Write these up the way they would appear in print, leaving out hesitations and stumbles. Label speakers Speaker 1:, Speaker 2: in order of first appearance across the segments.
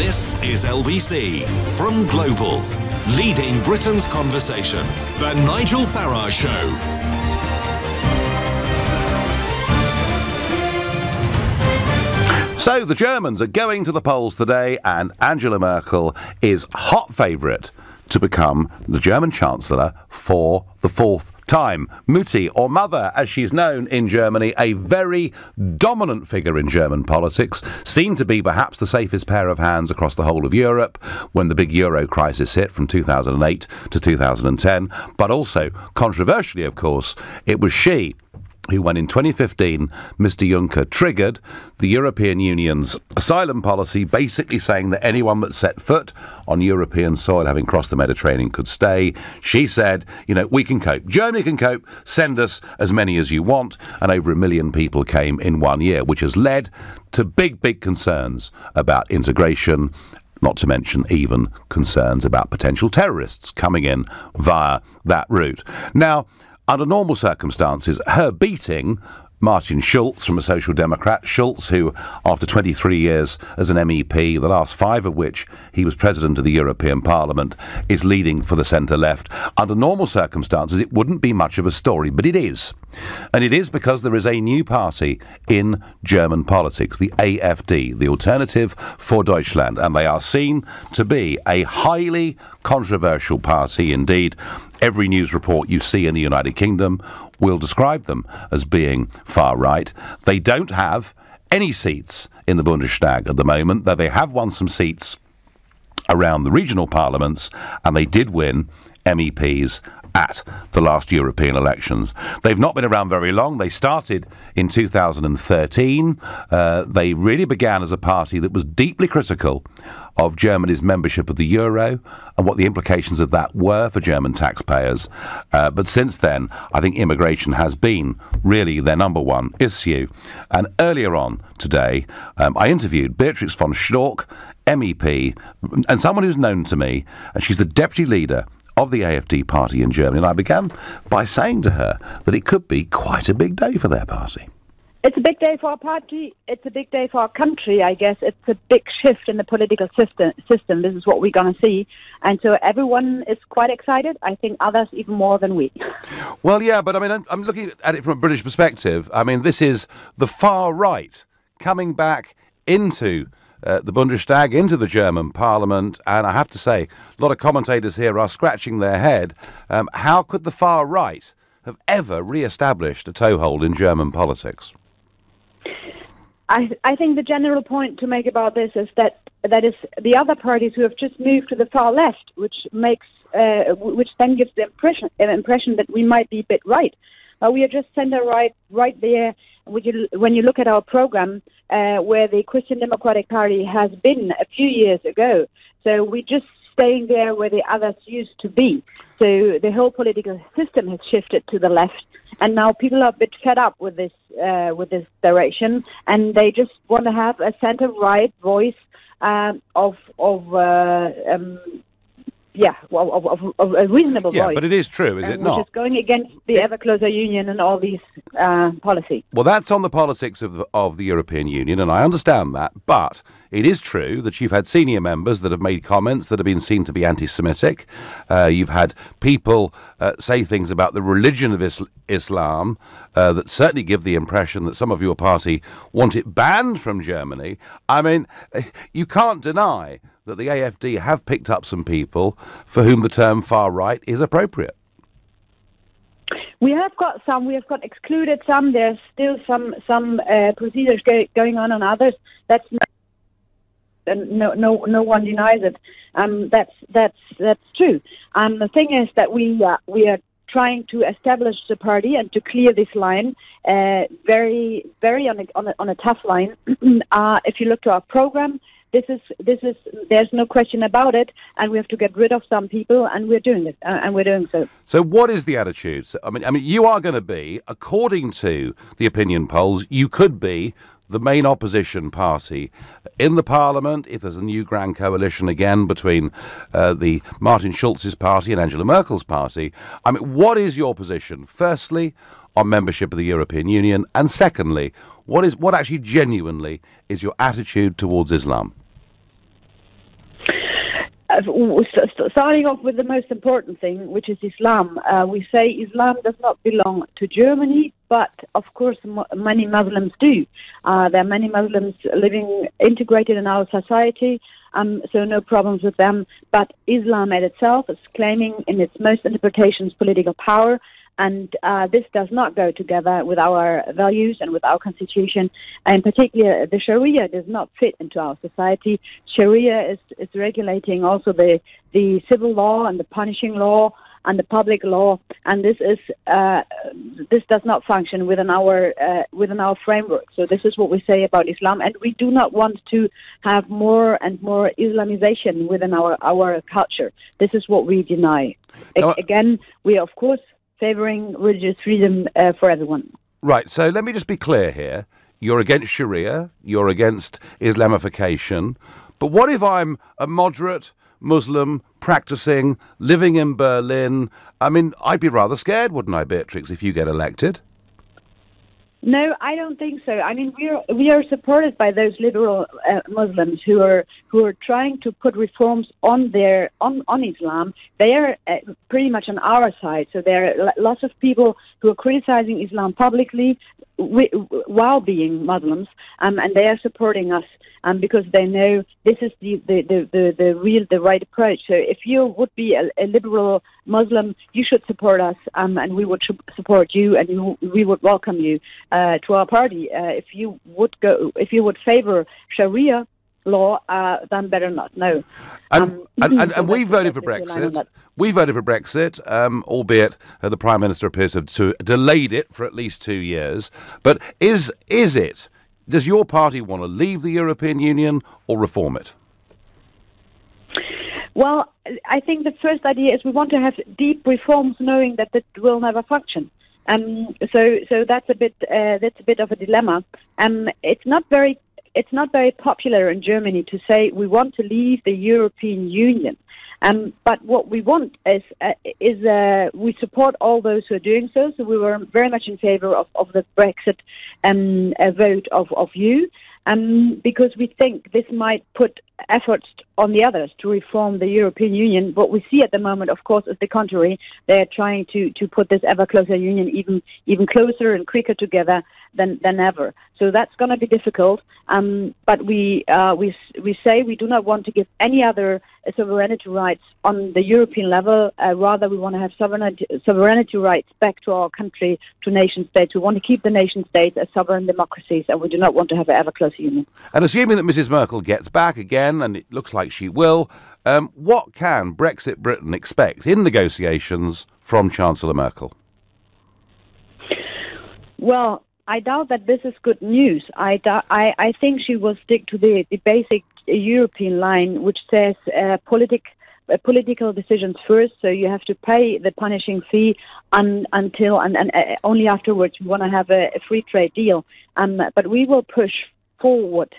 Speaker 1: This is LBC from Global, leading Britain's conversation. The Nigel Farage Show.
Speaker 2: So the Germans are going to the polls today, and Angela Merkel is hot favourite to become the German Chancellor for the fourth time. Mutti, or Mother, as she's known in Germany, a very dominant figure in German politics, seen to be perhaps the safest pair of hands across the whole of Europe when the big Euro crisis hit from 2008 to 2010. But also, controversially, of course, it was she who, when in 2015 Mr Juncker triggered the European Union's asylum policy, basically saying that anyone that set foot on European soil having crossed the Mediterranean could stay. She said, you know, we can cope. Germany can cope. Send us as many as you want. And over 1 million people came in 1 year, which has led to big concerns about integration, not to mention even concerns about potential terrorists coming in via that route. Now, under normal circumstances, her beating Martin Schulz from a Social Democrat, Schulz, who, after 23 years as an MEP, the last 5 of which he was President of the European Parliament, is leading for the centre-left. Under normal circumstances, it wouldn't be much of a story, but it is. And it is because there is a new party in German politics, the AfD, the Alternative for Deutschland, and they are seen to be a highly controversial party indeed. Every news report you see in the United Kingdom will describe them as being far right. They don't have any seats in the Bundestag at the moment, though they have won some seats around the regional parliaments, and they did win MEPs at the last European elections. They've not been around very long. They started in 2013. They really began as a party that was deeply critical of Germany's membership of the euro and what the implications of that were for German taxpayers. But since then, I think immigration has been really their number one issue. And earlier on today, I interviewed Beatrix von Storck, MEP, and someone who's known to me, and she's the deputy leader of the AfD party in Germany, and I began by saying to her that it could be quite a big day for their party.
Speaker 3: It's a big day for our party. It's a big day for our country, I guess. It's a big shift in the political system. This is what we're going to see. And so everyone is quite excited. I think others even more than we.
Speaker 2: Well, yeah, but I mean, I'm looking at it from a British perspective. I mean, this is the far right coming back into the Bundestag, into the German Parliament, and I have to say, a lot of commentators here are scratching their head. How could the far right have ever re-established a toehold in German politics?
Speaker 3: I think the general point to make about this is that is the other parties who have just moved to the far left, which then gives the impression that we might be a bit right. We are just centre right there. When you look at our program, where the Christian Democratic Party has been a few years ago, so we're just staying there where the others used to be. So the whole political system has shifted to the left, and now people are a bit fed up with this direction, and they just want to have a centre-right voice of a reasonable voice.
Speaker 2: Yeah, but it is true, is it not?
Speaker 3: Which is going against the ever closer union and all these policies.
Speaker 2: Well, that's on the politics of the European Union, and I understand that, but it is true that you've had senior members that have made comments that have been seen to be anti-Semitic. You've had people say things about the religion of Islam that certainly give the impression that some of your party want it banned from Germany. I mean, you can't deny that the AfD have picked up some people for whom the term far right is appropriate.
Speaker 3: We have got some. We have got excluded some. There's still some procedures going on others. That's not, and no one denies it. That's true. The thing is that we are trying to establish the party and to clear this line, very on a tough line. If you look to our program, This is. There's no question about it, and we have to get rid of some people, and we're doing it, and we're doing so.
Speaker 2: So, what is the attitude? I mean, you are going to be, according to the opinion polls, you could be the main opposition party in the Parliament if there's a new grand coalition again between the Martin Schulz's party and Angela Merkel's party. I mean, what is your position? Firstly, on membership of the European Union, and secondly, what actually genuinely is your attitude towards Islam?
Speaker 3: Starting off with the most important thing, which is Islam. We say Islam does not belong to Germany, but of course many Muslims do. There are many Muslims living integrated in our society, so no problems with them. But Islam at itself is claiming in its most interpretations political power, and this does not go together with our values and with our constitution. And in particular, the Sharia does not fit into our society. Sharia is regulating also the civil law and the punishing law and the public law, and this does not function within our framework. So this is what we say about Islam, and we do not want to have more and more Islamization within our culture. This is what we deny. Again, we are, of course, favouring religious freedom for everyone.
Speaker 2: Right, so let me just be clear here. You're against Sharia, you're against Islamification, but what if I'm a moderate Muslim, practising, living in Berlin? I mean, I'd be rather scared, wouldn't I, Beatrix, if you get elected?
Speaker 3: No, I don't think so. I mean, we are supported by those liberal Muslims who are trying to put reforms on Islam. They are pretty much on our side. So there are lots of people who are criticizing Islam publicly while being Muslims, and they are supporting us because they know this is the right approach. So if you would be a liberal Muslim, you should support us, and we would support you, and we would welcome you to our party. If you would favor Sharia law, then better not. No.
Speaker 2: And we voted for Brexit. We voted for Brexit, albeit the Prime Minister appears to have delayed it for at least 2 years. But does your party want to leave the European Union or reform it?
Speaker 3: Well, I think the first idea is we want to have deep reforms, knowing that it will never function. So that's a bit of a dilemma. It's not very popular in Germany to say we want to leave the European Union. But what we want is we support all those who are doing so. So we were very much in favour of the Brexit vote of you, because we think this might put efforts on the others to reform the European Union. What we see at the moment, of course, is the contrary. They are trying to put this ever closer union even closer and quicker together than ever. So that's going to be difficult. But we say we do not want to give any other sovereignty rights on the European level. Rather, we want to have sovereignty rights back to our country, to nation states. We want to keep the nation states as sovereign democracies, and we do not want to have an ever closer union.
Speaker 2: And assuming that Mrs. Merkel gets back again, and it looks like she will, what can Brexit Britain expect in negotiations from Chancellor Merkel?
Speaker 3: Well, I doubt that this is good news. I think she will stick to the basic European line, which says political decisions first. So you have to pay the punishing fee until only afterwards we want to have a free trade deal. But we will push forward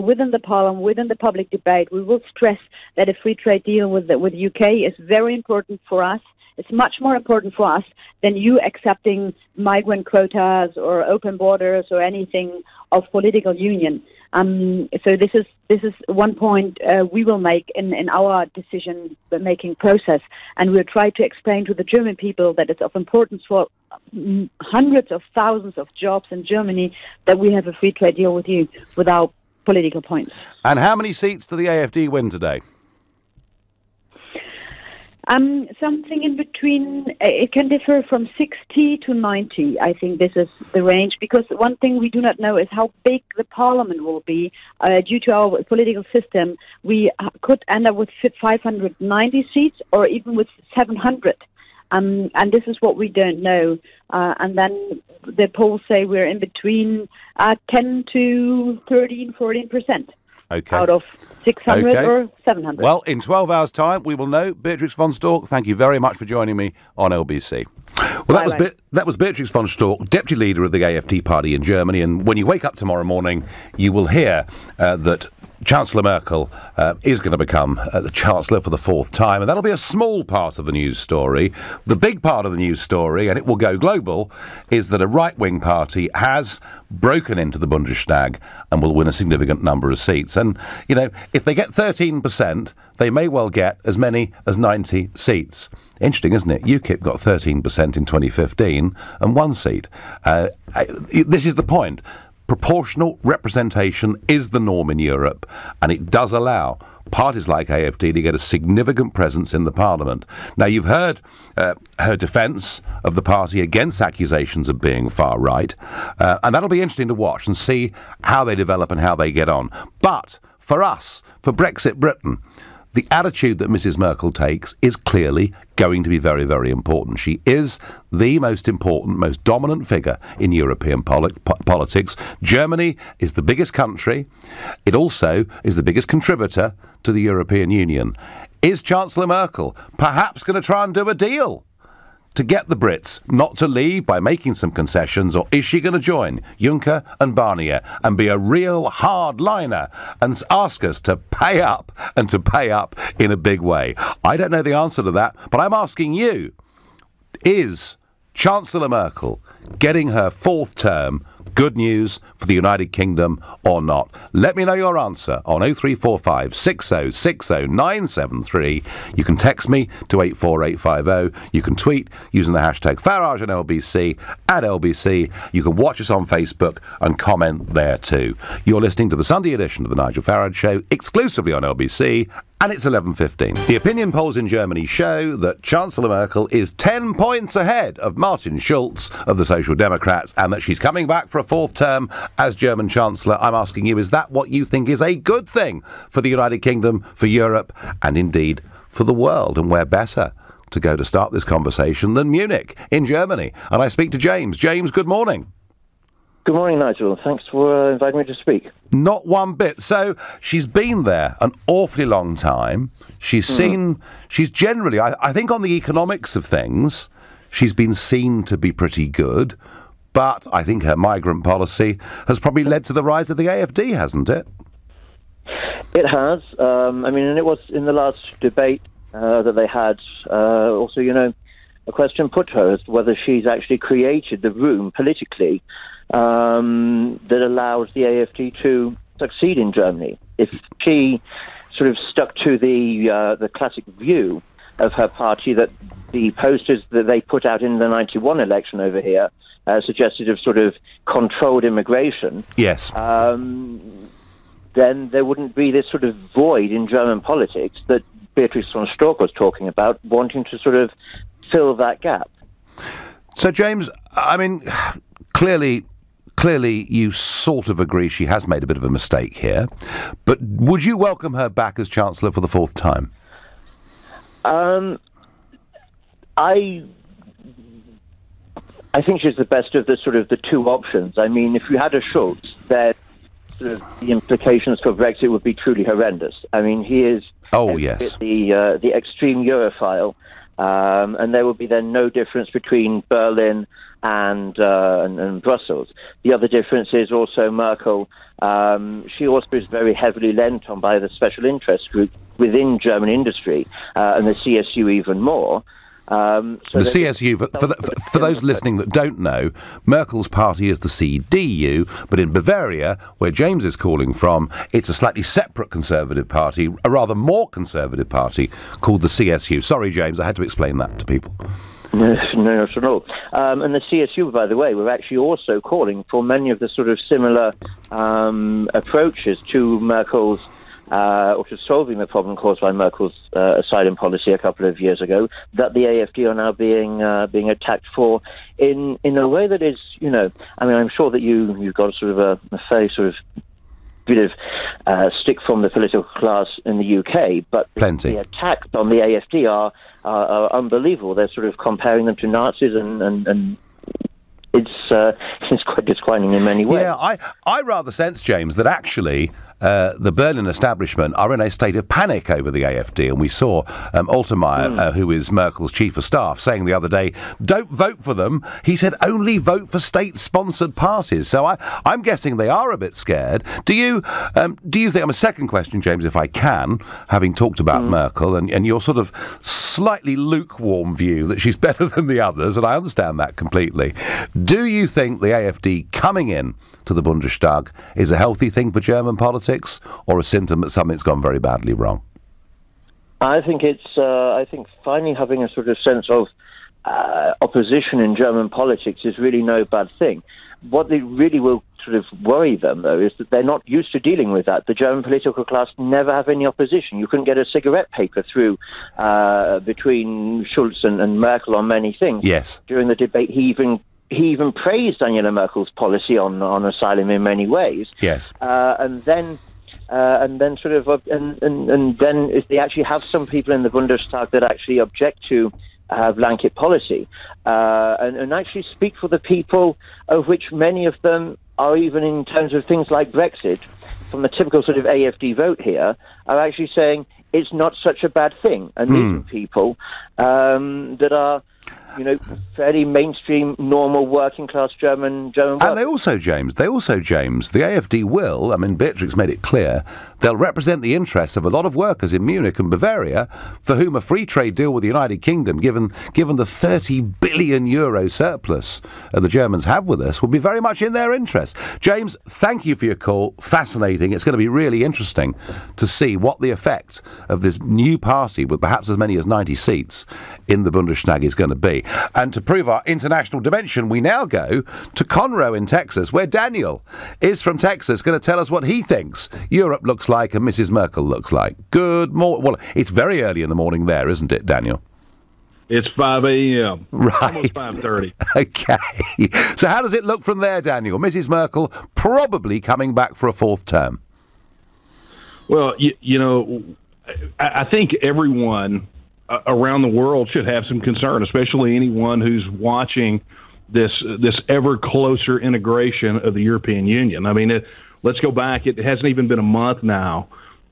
Speaker 3: within the Parliament, within the public debate. We will stress that a free trade deal with the UK is very important for us. It's much more important for us than you accepting migrant quotas or open borders or anything of political union. So this is one point we will make in our decision-making process, and we'll try to explain to the German people that it's of importance for hundreds of thousands of jobs in Germany that we have a free trade deal with you without political points.
Speaker 2: And how many seats do the AfD win today?
Speaker 3: Something in between. It can differ from 60 to 90. I think this is the range, because one thing we do not know is how big the parliament will be. Due to our political system, we could end up with 590 seats or even with 700. And this is what we don't know. And then the polls say we're in between 10 to 13, 14%.
Speaker 2: Okay.
Speaker 3: Out of 600 or 700.
Speaker 2: Well, in 12 hours' time, we will know. Beatrix von Storck, thank you very much for joining me on LBC. Well, that was Beatrix von Storck, deputy leader of the AfD party in Germany. And when you wake up tomorrow morning, you will hear that Chancellor Merkel is going to become the Chancellor for the fourth time, and that'll be a small part of the news story. The big part of the news story, and it will go global, is that a right-wing party has broken into the Bundestag and will win a significant number of seats. And, you know, if they get 13%, they may well get as many as 90 seats. Interesting, isn't it? UKIP got 13% in 2015 and 1 seat. This is the point. Proportional representation is the norm in Europe, and it does allow parties like AfD to get a significant presence in the Parliament. Now, you've heard her defence of the party against accusations of being far right, and that'll be interesting to watch and see how they develop and how they get on. But for us, for Brexit Britain, the attitude that Mrs. Merkel takes is clearly going to be very, very important. She is the most important, most dominant figure in European politics. Germany is the biggest country. It also is the biggest contributor to the European Union. Is Chancellor Merkel perhaps going to try and do a deal to get the Brits not to leave by making some concessions, or is she going to join Juncker and Barnier and be a real hardliner and ask us to pay up, and to pay up in a big way? I don't know the answer to that, but I'm asking you, is Chancellor Merkel getting her fourth term good news for the United Kingdom or not? Let me know your answer on 0345 6060 973. You can text me to 84850. You can tweet using the hashtag Farage and LBC at LBC. You can watch us on Facebook and comment there too. You're listening to the Sunday edition of the Nigel Farage Show, exclusively on LBC, and it's 11:15. The opinion polls in Germany show that Chancellor Merkel is 10 points ahead of Martin Schulz of the Social Democrats, and that she's coming back for a fourth term as German Chancellor. I'm asking you, is that what you think is a good thing for the United Kingdom, for Europe, and indeed for the world? And where better to go to start this conversation than Munich in Germany? And I speak to James. James, good morning.
Speaker 4: Good morning, Nigel. Thanks for inviting me to speak.
Speaker 2: Not one bit. So she's been there an awfully long time. She's she's generally, I think on the economics of things, she's been seen to be pretty good. But I think her migrant policy has probably led to the rise of the AfD, hasn't it?
Speaker 4: It has. And it was in the last debate that they had, also, a question put to her as to whether she's actually created the room politically that allows the AfD to succeed in Germany. If she sort of stuck to the classic view of her party that the posters that they put out in the 91 election over here suggested of sort of controlled immigration,
Speaker 2: yes,
Speaker 4: then there wouldn't be this sort of void in German politics that Beatrice von Storch was talking about, wanting to sort of fill that gap.
Speaker 2: So, James, I mean, clearly you sort of agree she has made a bit of a mistake here, but would you welcome her back as Chancellor for the fourth time?
Speaker 4: I think she's the best of the two options. I mean, if you had a Schulz, then sort of the implications for Brexit would be truly horrendous. I mean, he is the extreme Europhile, and there would be then no difference between Berlin and Brussels. The other difference is also Merkel. She also is very heavily lent on by the special interest group within German industry, and the CSU even more. The CSU,
Speaker 2: for those listening that don't know, Merkel's party is the CDU, but in Bavaria, where James is calling from, it's a slightly separate conservative party, a rather more conservative party called the CSU. Sorry, James, I had to explain that to people.
Speaker 4: No, not at all. And the CSU, by the way, were actually also calling for many of the sort of similar approaches to Merkel's or to solving the problem caused by Merkel's asylum policy a couple of years ago, that the AfD are now being attacked for in a way that is, I'm sure that you've got sort of a fairly sort of bit of stick from the political class in the UK, but the attacks on the AfD are unbelievable. They're sort of comparing them to Nazis, and it's quite disquieting in many ways.
Speaker 2: Yeah, I rather sense, James, that actually the Berlin establishment are in a state of panic over the AfD. And we saw Altmaier, who is Merkel's chief of staff, saying the other day, don't vote for them. He said, only vote for state-sponsored parties. So I'm guessing they are a bit scared. Do you think, a second question, James, if I can, having talked about Merkel and your sort of slightly lukewarm view that she's better than the others, and I understand that completely. Do you think the AfD coming in to the Bundestag is a healthy thing for German politics, or a symptom that something's gone very badly wrong?
Speaker 4: I think I think finally having a sort of sense of opposition in German politics is really no bad thing. What they really will sort of worry them, though, is that they're not used to dealing with that. The German political class never have any opposition. You couldn't get a cigarette paper through between Schulz and Merkel on many things.
Speaker 2: Yes.
Speaker 4: During the debate, he even praised Angela Merkel's policy on asylum in many ways.
Speaker 2: Yes.
Speaker 4: And then if they actually have some people in the Bundestag that actually object to blanket policy and actually speak for the people, of which many of them are, even in terms of things like Brexit, from the typical sort of AfD vote here, are actually saying it's not such a bad thing. And these are people that are, fairly mainstream, normal, working-class German workers.
Speaker 2: And they also, James, the AfD will, Beatrix made it clear, they'll represent the interests of a lot of workers in Munich and Bavaria, for whom a free trade deal with the United Kingdom, given the 30 billion euro surplus the Germans have with us, would be very much in their interest. James, thank you for your call. Fascinating. It's going to be really interesting to see what the effect of this new party, with perhaps as many as 90 seats in the Bundestag, is going to be. And to prove our international dimension, we now go to Conroe in Texas, where Daniel is from Texas, going to tell us what he thinks Europe looks like and Mrs. Merkel looks like. Good morning. Well, it's very early in the morning there, isn't it, Daniel?
Speaker 5: It's 5 a.m.
Speaker 2: Right.
Speaker 5: Almost 5:30.
Speaker 2: Okay. So how does it look from there, Daniel? Mrs. Merkel probably coming back for a fourth term.
Speaker 5: Well, I think everyone around the world should have some concern, especially anyone who's watching this ever closer integration of the European Union. Let's go back. It hasn't even been a month now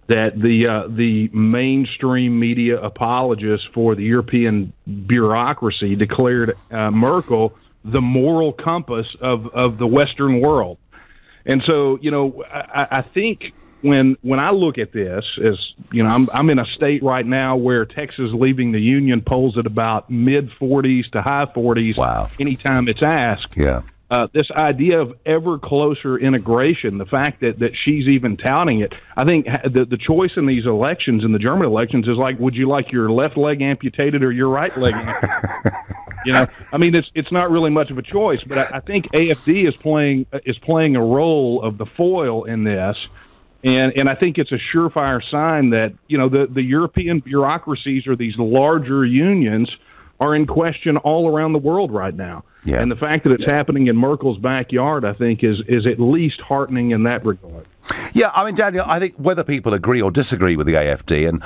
Speaker 5: that the mainstream media apologists for the European bureaucracy declared Merkel the moral compass of the Western world. And so, I think when I look at this, as I'm in a state right now where Texas leaving the Union polls at about mid-40s to high 40s.
Speaker 2: Wow.
Speaker 5: Anytime it's asked.
Speaker 2: Yeah.
Speaker 5: This idea of ever closer integration, the fact that she's even touting it, I think the choice in these elections, in the German elections, is like, would you like your left leg amputated or your right leg amputated? It's not really much of a choice, but I think AfD is playing a role of the foil in this. And I think it's a surefire sign that, the European bureaucracies, or these larger unions, are in question all around the world right now. Yeah. And the fact that it's happening in Merkel's backyard, I think, is at least heartening in that regard.
Speaker 2: Yeah, Daniel, I think whether people agree or disagree with the AfD, and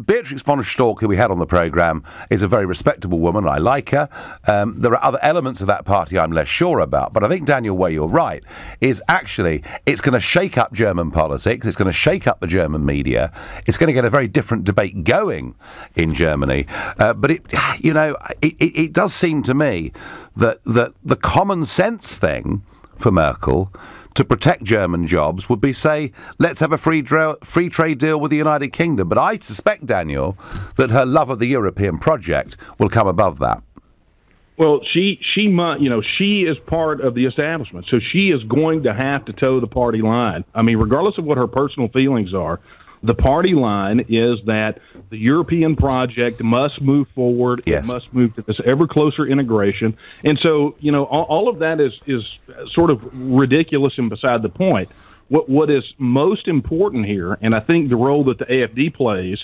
Speaker 2: Beatrix von Storck, who we had on the programme, is a very respectable woman. I like her. There are other elements of that party I'm less sure about. But I think, Daniel, where you're right, is actually it's going to shake up German politics. It's going to shake up the German media. It's going to get a very different debate going in Germany. But it does seem to me that the common sense thing for Merkel to protect German jobs would be, say, let's have a free trade deal with the United Kingdom. But I suspect, Daniel, that her love of the European project will come above that.
Speaker 5: Well, she is part of the establishment, so she is going to have to toe the party line. Regardless of what her personal feelings are, the party line is that the European project must move forward.
Speaker 2: Yes.
Speaker 5: It must move to this ever closer integration. And so, all of that is sort of ridiculous and beside the point. What is most important here, and I think the role that the AfD plays,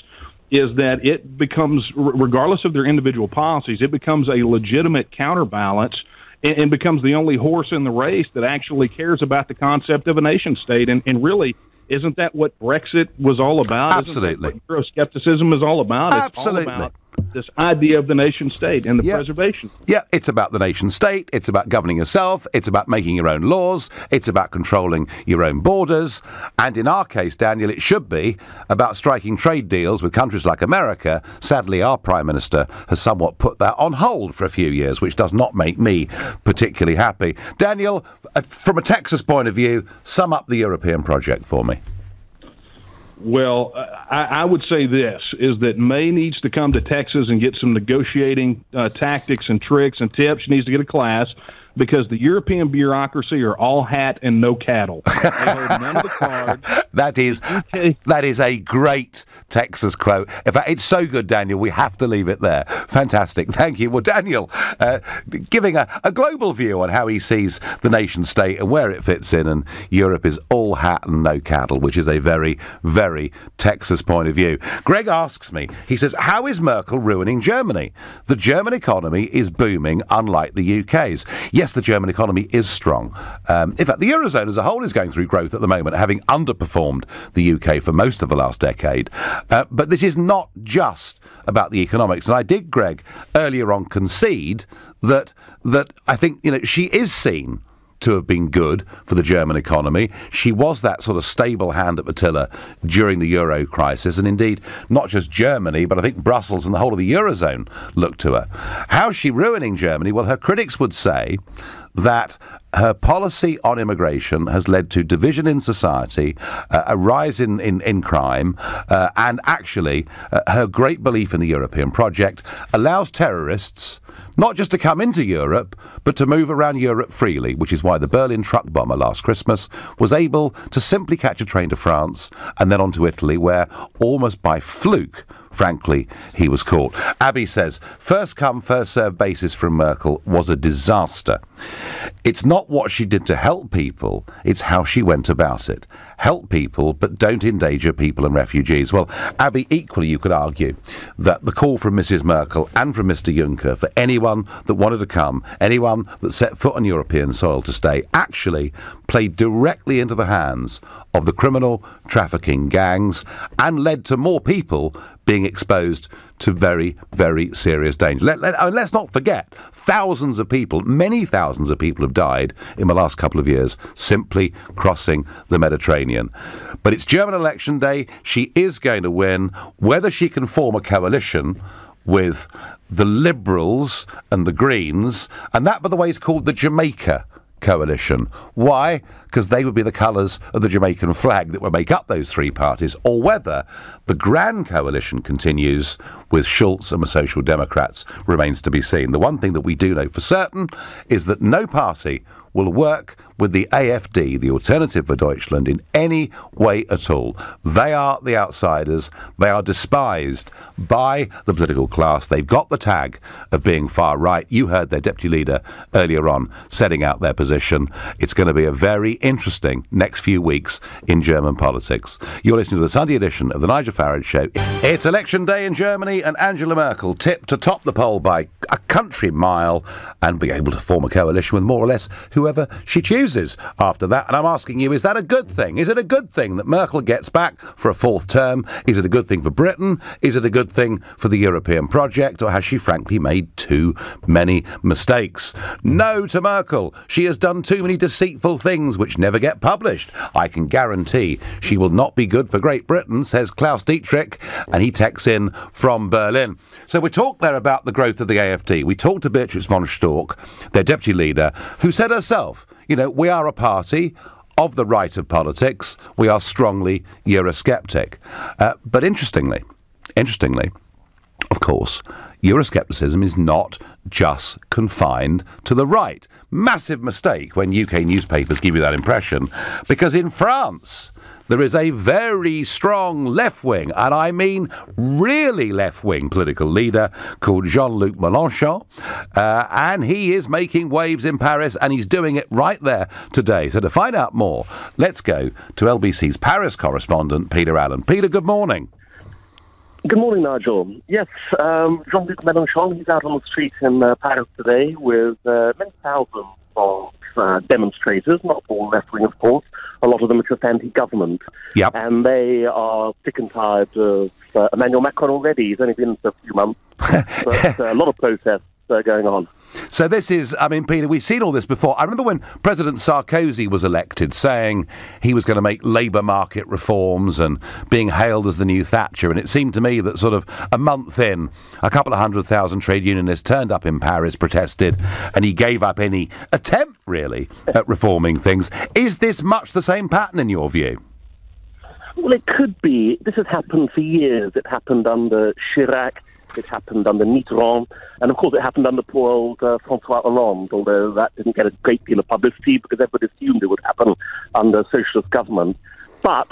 Speaker 5: is that it becomes, regardless of their individual policies, it becomes a legitimate counterbalance and becomes the only horse in the race that actually cares about the concept of a nation state. And really, isn't that what Brexit was all about?
Speaker 2: Absolutely.
Speaker 5: Isn't that what Euroscepticism is all about?
Speaker 2: Absolutely.
Speaker 5: It's all about this idea of the nation state and the preservation.
Speaker 2: Yeah, it's about the nation state. It's about governing yourself. It's about making your own laws. It's about controlling your own borders. And in our case, Daniel, it should be about striking trade deals with countries like America. Sadly, our Prime Minister has somewhat put that on hold for a few years, which does not make me particularly happy. Daniel, from a Texas point of view, sum up the European project for me.
Speaker 5: Well, I would say this, is that May needs to come to Texas and get some negotiating tactics and tricks and tips. She needs to get a class, because the European bureaucracy are all hat and no cattle. They hold none of the cards.
Speaker 2: That is a great Texas quote. In fact, it's so good, Daniel, we have to leave it there. Fantastic. Thank you. Well, Daniel, giving a global view on how he sees the nation state and where it fits in, and Europe is all hat and no cattle, which is a very, very Texas point of view. Greg asks me, he says, how is Merkel ruining Germany? The German economy is booming, unlike the UK's. Yes, the German economy is strong. In fact, the Eurozone as a whole is going through growth at the moment, having underperformed the UK for most of the last decade. But this is not just about the economics. And I did, Greg, earlier on concede that I think, she is seen to have been good for the German economy. She was that sort of stable hand at the tiller during the Euro crisis, and indeed not just Germany, but I think Brussels and the whole of the Eurozone looked to her. How's she ruining Germany? Well, her critics would say that her policy on immigration has led to division in society, a rise in crime, and actually her great belief in the European project allows terrorists not just to come into Europe, but to move around Europe freely, which is why the Berlin truck bomber last Christmas was able to simply catch a train to France and then on to Italy, where almost by fluke, frankly, he was caught. Abby says, first come, first served basis from Merkel was a disaster. It's not what she did to help people, it's how she went about it. Help people, but don't endanger people and refugees. Well, Abby, equally you could argue that the call from Mrs. Merkel and from Mr. Juncker for anyone that wanted to come, anyone that set foot on European soil to stay, actually played directly into the hands of the criminal trafficking gangs and led to more people being exposed to very, very serious danger. Let's not forget, thousands of people, many thousands of people have died in the last couple of years simply crossing the Mediterranean. But it's German election day. She is going to win. Whether she can form a coalition with the Liberals and the Greens, and that, by the way, is called the Jamaica coalition. Why? Because they would be the colours of the Jamaican flag that would make up those three parties, or whether the grand coalition continues with Schulz and the Social Democrats remains to be seen. The one thing that we do know for certain is that no party will work with the AfD, the Alternative for Deutschland, in any way at all. They are the outsiders. They are despised by the political class. They've got the tag of being far right. You heard their deputy leader earlier on setting out their position. It's going to be a very interesting next few weeks in German politics. You're listening to the Sunday edition of the Nigel Farage Show. It's election day in Germany, and Angela Merkel tipped to top the poll by a country mile and be able to form a coalition with more or less whoever she chooses after that. And I'm asking you, is that a good thing? Is it a good thing that Merkel gets back for a fourth term? Is it a good thing for Britain? Is it a good thing for the European project? Or has she frankly made too many mistakes? No to Merkel. She has done too many deceitful things which never get published. I can guarantee she will not be good for Great Britain, says Klaus Dietrich, and he texts in from Berlin. So we talked there about the growth of the AfD. We talked to Beatrice von Storck, their deputy leader, who said herself, we are a party of the right of politics. We are strongly Eurosceptic. But interestingly, of course, Euroscepticism is not just confined to the right. Massive mistake when UK newspapers give you that impression, because in France there is a very strong left-wing, and I mean really left-wing political leader called Jean-Luc Mélenchon, and he is making waves in Paris, and he's doing it right there today. So to find out more, let's go to LBC's Paris correspondent, Peter Allen. Peter, good morning.
Speaker 6: Good morning, Nigel. Yes, Jean-Luc Mélenchon, he's out on the street in Paris today with many thousands of demonstrators, not all left-wing, of course, a lot of them are just anti-government.
Speaker 2: Yep.
Speaker 6: And they are sick and tired of Emmanuel Macron already. He's only been for a few months. But a lot of protests going on.
Speaker 2: So this is, I mean, Peter, we've seen all this before. I remember when President Sarkozy was elected saying he was going to make labour market reforms and being hailed as the new Thatcher. And it seemed to me that sort of a month in, a couple of 100,000 trade unionists turned up in Paris, protested, and he gave up any attempt, really, at reforming things. Is this much the same pattern in your view?
Speaker 6: Well, it could be. This has happened for years. It happened under Chirac. It happened under Mitterrand, and of course it happened under poor old François Hollande, although that didn't get a great deal of publicity because everybody assumed it would happen under socialist government. But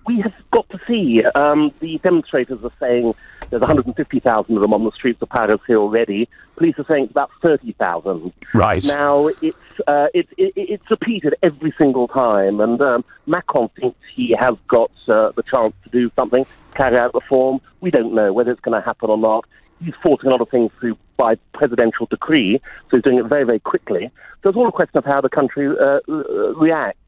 Speaker 6: we have got to see. The demonstrators are saying there's 150,000 of them on the streets of Paris here already. Police are saying it's about 30,000.
Speaker 2: Right.
Speaker 6: Now, it's repeated every single time, and Macron thinks he has got the chance to do something, carry out reform. We don't know whether it's going to happen or not. He's forcing a lot of things through by presidential decree, so he's doing it very, very quickly. So it's all a question of how the country reacts.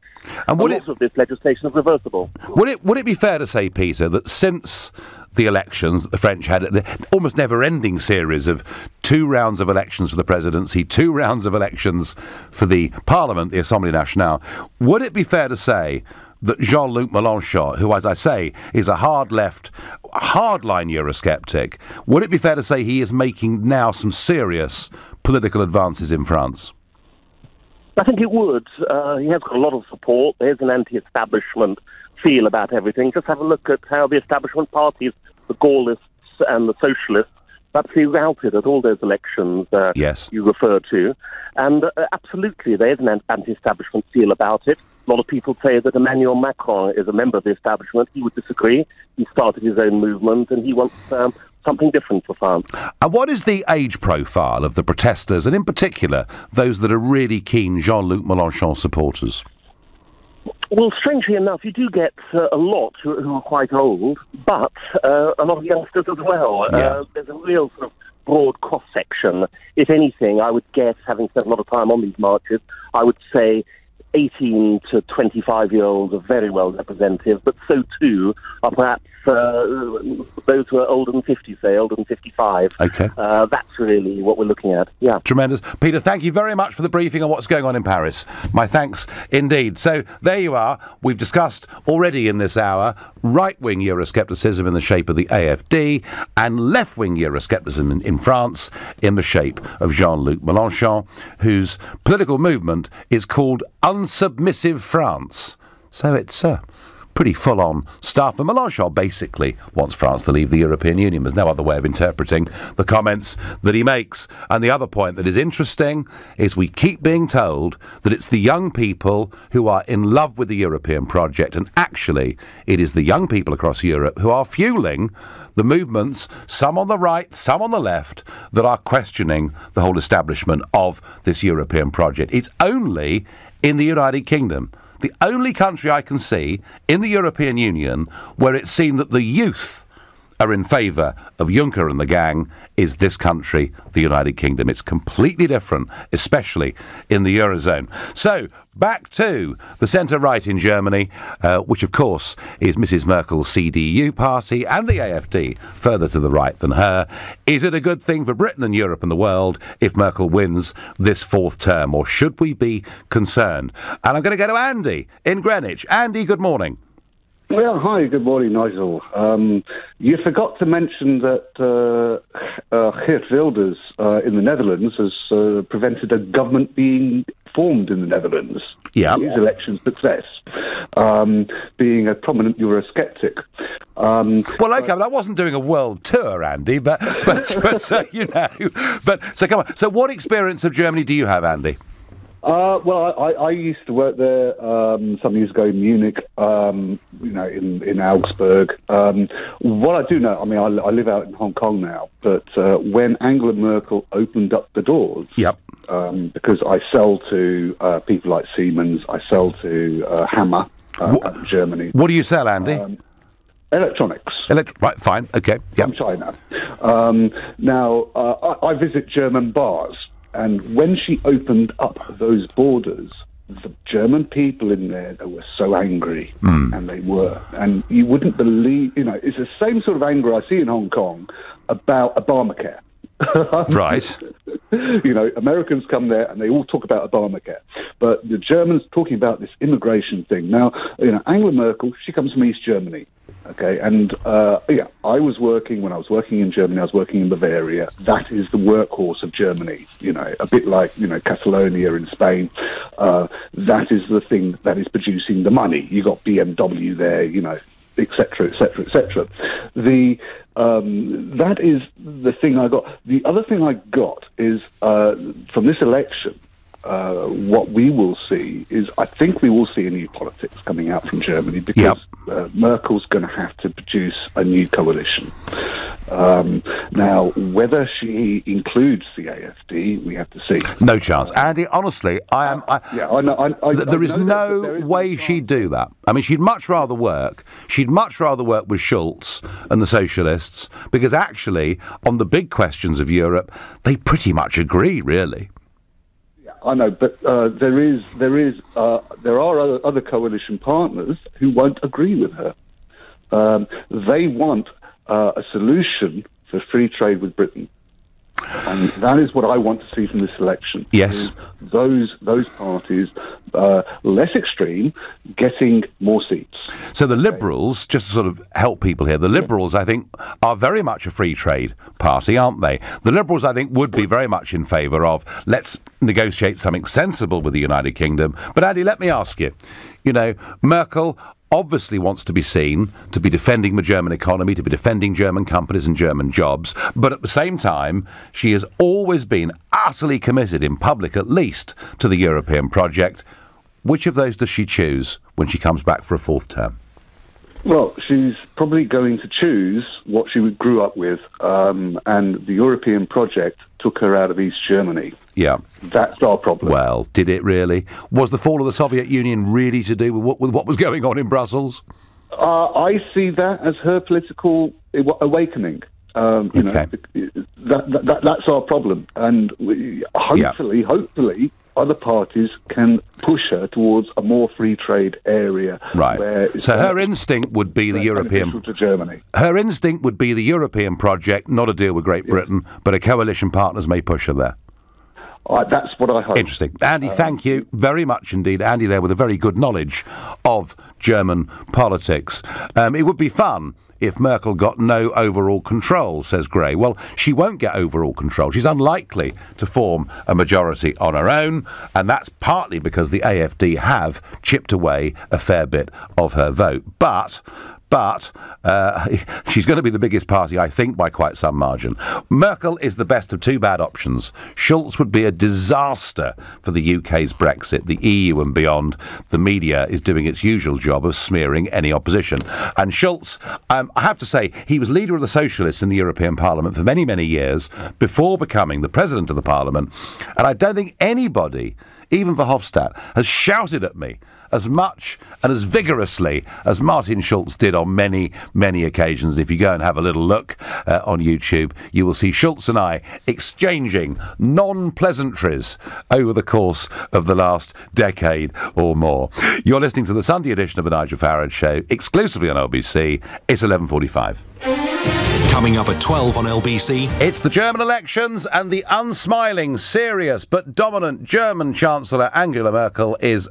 Speaker 6: And lots of this legislation is reversible.
Speaker 2: Would it be fair to say, Peter, that since the elections that the French had, the almost never-ending series of 2 rounds of elections for the presidency, 2 rounds of elections for the Parliament, the Assemblée Nationale, would it be fair to say that Jean-Luc Mélenchon, who, as I say, is a hard-left, hardline Eurosceptic, would it be fair to say he is making now some serious political advances in France?
Speaker 6: I think it would. He has got a lot of support. There's an anti-establishment feel about everything. Just have a look at how the establishment parties, the Gaullists and the Socialists, absolutely routed at all those elections you referred to. And absolutely, there is an anti-establishment feel about it. A lot of people say that Emmanuel Macron is a member of the establishment. He would disagree. He started his own movement, and he wants something different for France.
Speaker 2: And what is the age profile of the protesters, and in particular, those that are really keen Jean-Luc Mélenchon supporters?
Speaker 6: Well, strangely enough, you do get a lot who are quite old, but a lot of youngsters as well.
Speaker 2: Yeah.
Speaker 6: There's a real sort of broad cross-section. If anything, I would guess, having spent a lot of time on these marches, I would say 18 to 25-year-olds are very well representative, but so too are perhaps those who are older than 50, say, older than 55.
Speaker 2: Okay.
Speaker 6: That's really what we're looking at, yeah.
Speaker 2: Tremendous. Peter, thank you very much for the briefing on what's going on in Paris. My thanks indeed. So there you are. We've discussed already in this hour right-wing Euroscepticism in the shape of the AFD and left-wing Euroscepticism in France in the shape of Jean-Luc Mélenchon, whose political movement is called Unsubmissive France. So it's pretty full-on stuff. And Mélenchon basically wants France to leave the European Union. There's no other way of interpreting the comments that he makes. And the other point that is interesting is we keep being told that it's the young people who are in love with the European project, and actually it is the young people across Europe who are fueling the movements, some on the right, some on the left, that are questioning the whole establishment of this European project. It's only in the United Kingdom, the only country I can see in the European Union where it's seen that the youth are in favour of Juncker and the gang is this country, the United Kingdom. It's completely different, especially in the Eurozone. So, back to the centre-right in Germany, which of course is Mrs Merkel's CDU party and the AfD, further to the right than her. Is it a good thing for Britain and Europe and the world if Merkel wins this 4th term, or should we be concerned? And I'm going to go to Andy in Greenwich. Andy, good morning.
Speaker 7: Well, hi, good morning, Nigel. You forgot to mention that Geert Wilders in the Netherlands has prevented a government being formed in the Netherlands.
Speaker 2: Yeah.
Speaker 7: His election success, being a prominent Eurosceptic.
Speaker 2: Well, okay, I wasn't doing a world tour, Andy, but you know, so come on. So, what experience of Germany do you have, Andy?
Speaker 7: Well, I used to work there some years ago in Munich, in Augsburg. What I do know, I mean, I live out in Hong Kong now, but when Angela Merkel opened up the doors,
Speaker 2: yep,
Speaker 7: because I sell to people like Siemens, I sell to Hammer out in Germany.
Speaker 2: What do you sell, Andy?
Speaker 7: Electronics.
Speaker 2: Right, fine, okay, yep.
Speaker 7: From China. Now, I visit German bars. And when she opened up those borders, the German people in there, they were so angry, and they were. And you wouldn't believe, it's the same sort of anger I see in Hong Kong about Obamacare.
Speaker 2: Right.
Speaker 7: Americans come there and they all talk about Obamacare. But the Germans talking about this immigration thing. Now, Angela Merkel, she comes from East Germany. Okay, and when I was working in Germany, I was working in Bavaria. That is the workhorse of Germany, a bit like, Catalonia in Spain. That is the thing that is producing the money. You got BMW there, et cetera, et cetera, et cetera. That is the thing I got. The other thing I got is from this election, what we will see is, I think we will see a new politics coming out from Germany, because Merkel's going to have to produce a new coalition. Now, whether she includes the AfD, we have to see.
Speaker 2: No chance. Andy, honestly, I know. There is no way she'd do that. I mean, she'd much rather work with Schulz and the socialists, because actually, on the big questions of Europe, they pretty much agree, really.
Speaker 7: I know, but there are other coalition partners who won't agree with her. They want a solution for free trade with Britain, and that is what I want to see from this election.
Speaker 2: Yes,
Speaker 7: those parties, less extreme, getting more seats.
Speaker 2: So the Liberals, just to sort of help people here, the Liberals, I think, are very much a free trade party, aren't they? The Liberals, I think, would be very much in favour of, let's negotiate something sensible with the United Kingdom. But Andy, let me ask you, Merkel obviously wants to be seen to be defending the German economy, to be defending German companies and German jobs, but at the same time, she has always been utterly committed, in public at least, to the European project. Which of those does she choose when she comes back for a fourth term?
Speaker 7: Well, she's probably going to choose what she grew up with, and the European project took her out of East Germany.
Speaker 2: Yeah.
Speaker 7: That's our problem.
Speaker 2: Well, did it really? Was the fall of the Soviet Union really to do with what was going on in Brussels?
Speaker 7: I see that as her political awakening.
Speaker 2: Okay.
Speaker 7: That's our problem. And hopefully, other parties can push her towards a more free trade area.
Speaker 2: Right. So her instinct would be the European.
Speaker 7: To Germany.
Speaker 2: Her instinct would be the European project, not a deal with Great Britain, but a coalition partners may push her there.
Speaker 7: That's what I hope.
Speaker 2: Interesting. Andy, thank you very much indeed. Andy there with a very good knowledge of German politics. It would be fun if Merkel got no overall control, says Gray. Well, she won't get overall control. She's unlikely to form a majority on her own, and that's partly because the AfD have chipped away a fair bit of her vote. But she's going to be the biggest party, I think, by quite some margin. Merkel is the best of two bad options. Schulz would be a disaster for the UK's Brexit. The EU and beyond, the media is doing its usual job of smearing any opposition. And Schulz, I have to say, he was leader of the Socialists in the European Parliament for many, many years before becoming the President of the Parliament. And I don't think anybody, even Verhofstadt, has shouted at me as much and as vigorously as Martin Schulz did on many, many occasions. And if you go and have a little look on YouTube, you will see Schulz and I exchanging non-pleasantries over the course of the last decade or more. You're listening to the Sunday edition of the Nigel Farage Show, exclusively on LBC. It's 11:45.
Speaker 1: Coming up at 12 on LBC.
Speaker 2: It's the German elections, and the unsmiling, serious but dominant German Chancellor Angela Merkel is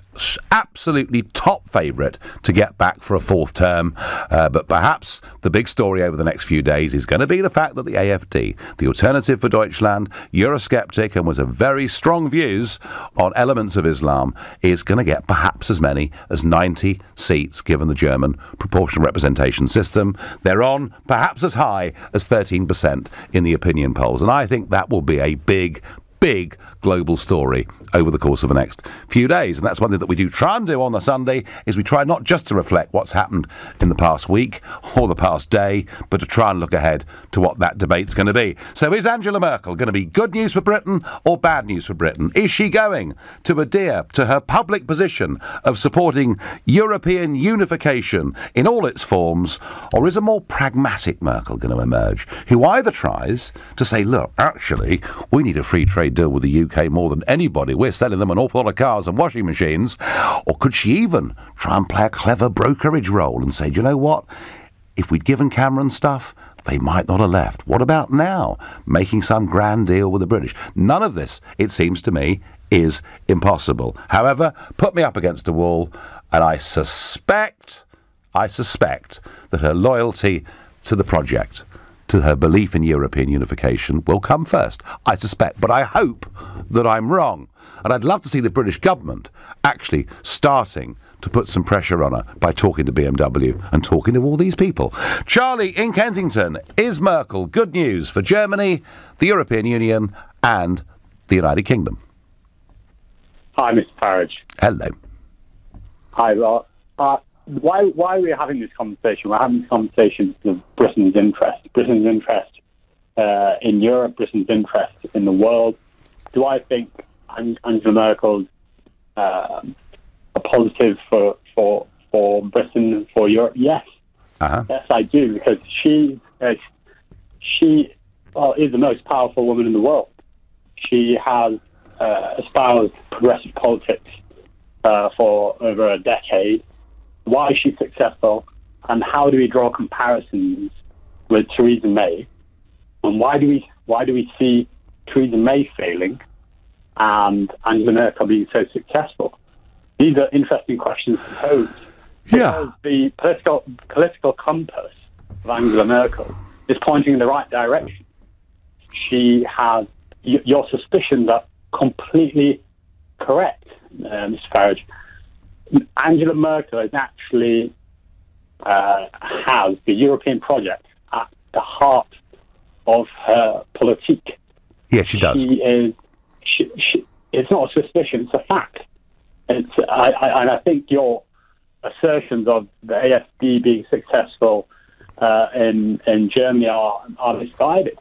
Speaker 2: absolutely top favourite to get back for a fourth term. But perhaps the big story over the next few days is going to be the fact that the AfD, the Alternative for Deutschland, Eurosceptic, and with a very strong views on elements of Islam, is going to get perhaps as many as 90 seats given the German proportional representation system. They're on perhaps as high as 13% in the opinion polls. And I think that will be a big global story over the course of the next few days. And that's one thing that we do try and do on the Sunday, is we try not just to reflect what's happened in the past week or the past day, but to try and look ahead to what that debate's going to be. So is Angela Merkel going to be good news for Britain or bad news for Britain? Is she going to adhere to her public position of supporting European unification in all its forms, or is a more pragmatic Merkel going to emerge, who either tries to say, look, actually, we need a free trade deal with the UK more than anybody. We're selling them an awful lot of cars and washing machines. Or could she even try and play a clever brokerage role and say, do you know what? If we'd given Cameron stuff, they might not have left. What about now? Making some grand deal with the British. None of this, it seems to me, is impossible. However, put me up against a wall, and I suspect that her loyalty to the project, to her belief in European unification, will come first. I suspect, but I hope that I'm wrong. And I'd love to see the British government actually starting to put some pressure on her by talking to BMW and talking to all these people. Charlie in Kensington, is Merkel good news for Germany, the European Union and the United Kingdom?
Speaker 8: Hi, Mr. Farage.
Speaker 2: Hello.
Speaker 8: Hi, well, why are we having this conversation? We're having this conversation because of Britain's interest in Europe, Britain's interest in the world. Do I think Angela Merkel's a positive for Britain and for Europe? Yes. Yes, I do, because she is the most powerful woman in the world. She has espoused progressive politics for over a decade. Why is she successful, and how do we draw comparisons with Theresa May? And why do we see Theresa May failing and Angela Merkel being so successful? These are interesting questions to pose.
Speaker 2: Yeah.
Speaker 8: Because the political compass of Angela Merkel is pointing in the right direction. She has your suspicions are completely correct, Mr. Farage. Angela Merkel is actually has the European project at the heart of her politique.
Speaker 2: Yes, she does.
Speaker 8: It's not a suspicion; it's a fact. I think your assertions of the AfD being successful in Germany are misguided.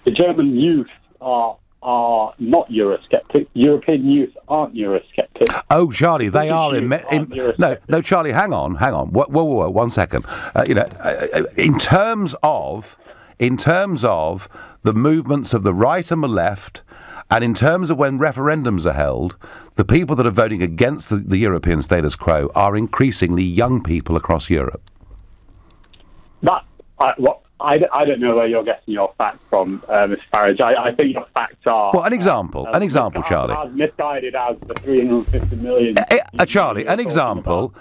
Speaker 8: The German youth are not Eurosceptic. European youth aren't Eurosceptic.
Speaker 2: Oh, Charlie, they are no, Charlie, hang on. Whoa, 1 second. In terms of the movements of the right and the left, and in terms of when referendums are held, the people that are voting against the European status quo are increasingly young people across Europe.
Speaker 8: I don't know where you're getting your facts from, Mr. Farage. I think your facts are...
Speaker 2: Well, an example, Charlie.
Speaker 8: As misguided as the 350 million...
Speaker 2: Charlie, an example,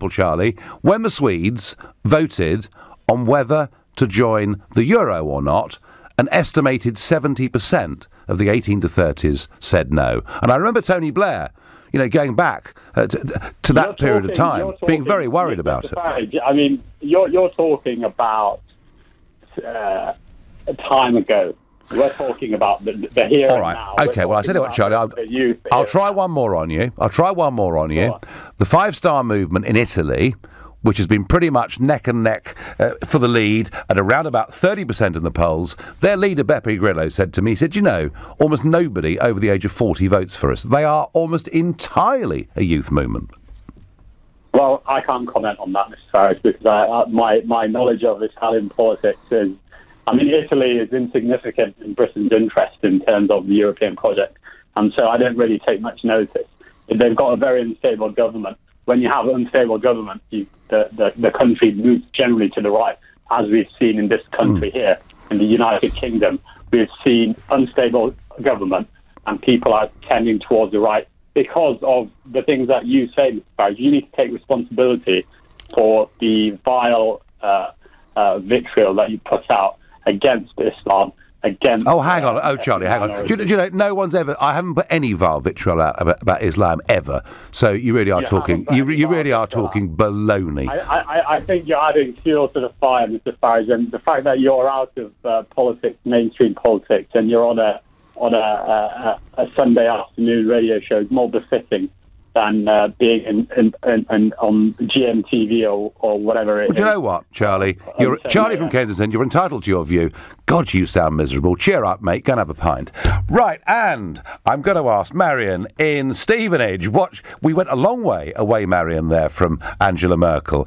Speaker 2: Charlie. When the Swedes voted on whether to join the euro or not, an estimated 70% of the 18 to 30s said no. And I remember Tony Blair, going back to that period of time, being very worried about it.
Speaker 8: Farage, I mean, you're talking about a time ago. We're talking about the here
Speaker 2: and
Speaker 8: now.
Speaker 2: Okay, well, I tell you what, Charlie, I'll try one more on you. The Five-Star Movement in Italy, which has been pretty much neck and neck for the lead at around about 30% in the polls, their leader, Beppe Grillo, said to me, almost nobody over the age of 40 votes for us. They are almost entirely a youth movement.
Speaker 8: Well, I can't comment on that, Mr. Farage, because my knowledge of Italian politics is... I mean, Italy is insignificant in Britain's interest in terms of the European project, and so I don't really take much notice. They've got a very unstable government. When you have an unstable government, the country moves generally to the right, as we've seen in this country here, in the United Kingdom. We've seen unstable government, and people are tending towards the right because of the things that you say, Mr. Farage. You need to take responsibility for the vile vitriol that you put out against Islam, against...
Speaker 2: Oh, hang on. Oh, Charlie, hang on. Do you know, no one's ever... I haven't put any vile vitriol out about Islam ever. So you really are talking... You really are talking baloney.
Speaker 8: I think you're adding fuel to the fire, Mr. Farage, and the fact that you're out of politics, mainstream politics, and you're on a Sunday afternoon radio show is more befitting than being on GMTV or whatever it is.
Speaker 2: Do you know what, Charlie? Charlie from Kensington, you're entitled to your view. God, you sound miserable. Cheer up, mate. Go and have a pint. Right, and I'm going to ask Marion in Stevenage. We went a long way away, Marion, there from Angela Merkel.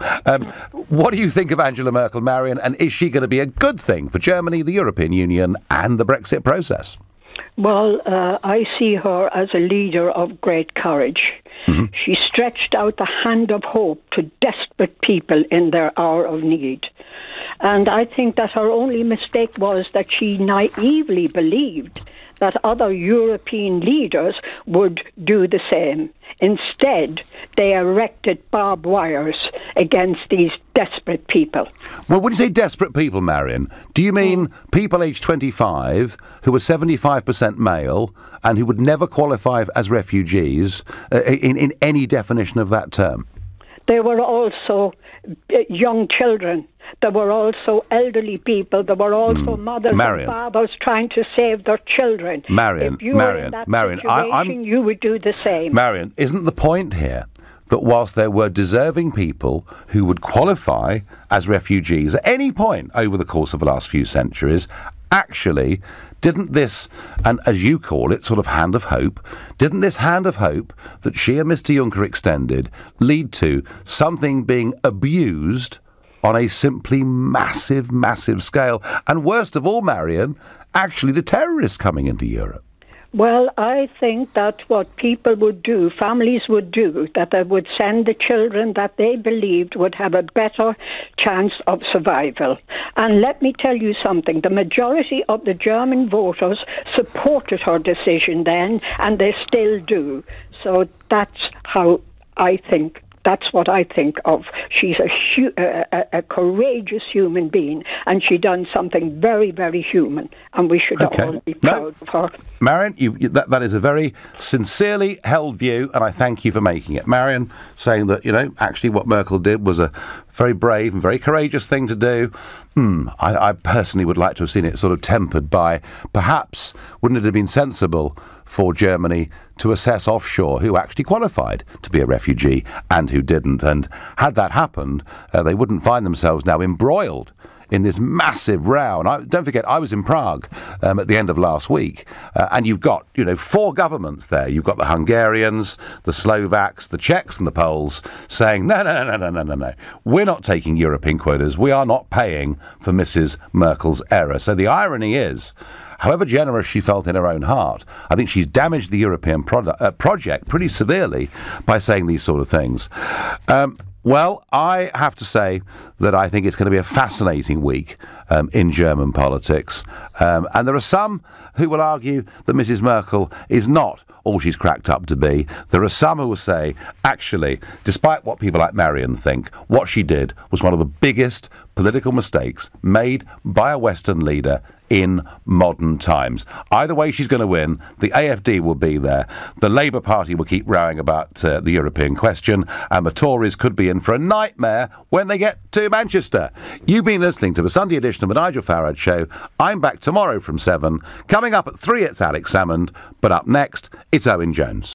Speaker 2: What do you think of Angela Merkel, Marion, and is she going to be a good thing for Germany, the European Union, and the Brexit process?
Speaker 9: Well, I see her as a leader of great courage. Mm-hmm. She stretched out the hand of hope to desperate people in their hour of need. And I think that her only mistake was that she naively believed that other European leaders would do the same. Instead, they erected barbed wires against these desperate people.
Speaker 2: Well, when you say desperate people, Marion, do you mean people aged 25 who were 75% male and who would never qualify as refugees in any definition of that term?
Speaker 9: There were also young children. There were also elderly people. There were also mothers and fathers trying to save their children.
Speaker 2: Marion,
Speaker 9: if you were in that situation, you would do the same.
Speaker 2: Marion, isn't the point here that whilst there were deserving people who would qualify as refugees at any point over the course of the last few centuries, actually, didn't this, and as you call it, sort of hand of hope, didn't this hand of hope that she and Mr. Juncker extended lead to something being abused on a simply massive, massive scale? And worst of all, Marion, actually the terrorists coming into Europe.
Speaker 9: Well, I think that what people would do, families would do, that they would send the children that they believed would have a better chance of survival. And let me tell you something, the majority of the German voters supported her decision then, and they still do. So that's how I think. That's what I think of. She's a courageous human being, and she done something very, very human, and we should all be proud of her.
Speaker 2: Marion, that is a very sincerely held view, and I thank you for making it. Marion saying that, actually what Merkel did was a very brave and very courageous thing to do. I personally would like to have seen it sort of tempered by, perhaps, wouldn't it have been sensible for Germany to assess offshore who actually qualified to be a refugee and who didn't? And had that happened, they wouldn't find themselves now embroiled in this massive row. And don't forget, I was in Prague at the end of last week, and you've got, 4 governments there. You've got the Hungarians, the Slovaks, the Czechs and the Poles saying, no. We're not taking European quotas. We are not paying for Mrs. Merkel's error. So the irony is, however generous she felt in her own heart, I think she's damaged the European project pretty severely by saying these sort of things. Well, I have to say that I think it's going to be a fascinating week in German politics. And there are some who will argue that Mrs. Merkel is not all she's cracked up to be. There are some who will say, actually, despite what people like Marion think, what she did was one of the biggest political mistakes made by a Western leader in modern times. Either way, she's going to win. The AfD will be there. The Labour Party will keep rowing about the European question, and the Tories could be in for a nightmare when they get to Manchester. You've been listening to the Sunday edition of the Nigel Farage Show. I'm back tomorrow from 7. Coming up at 3, it's Alex Salmond, but up next, it's Owen Jones.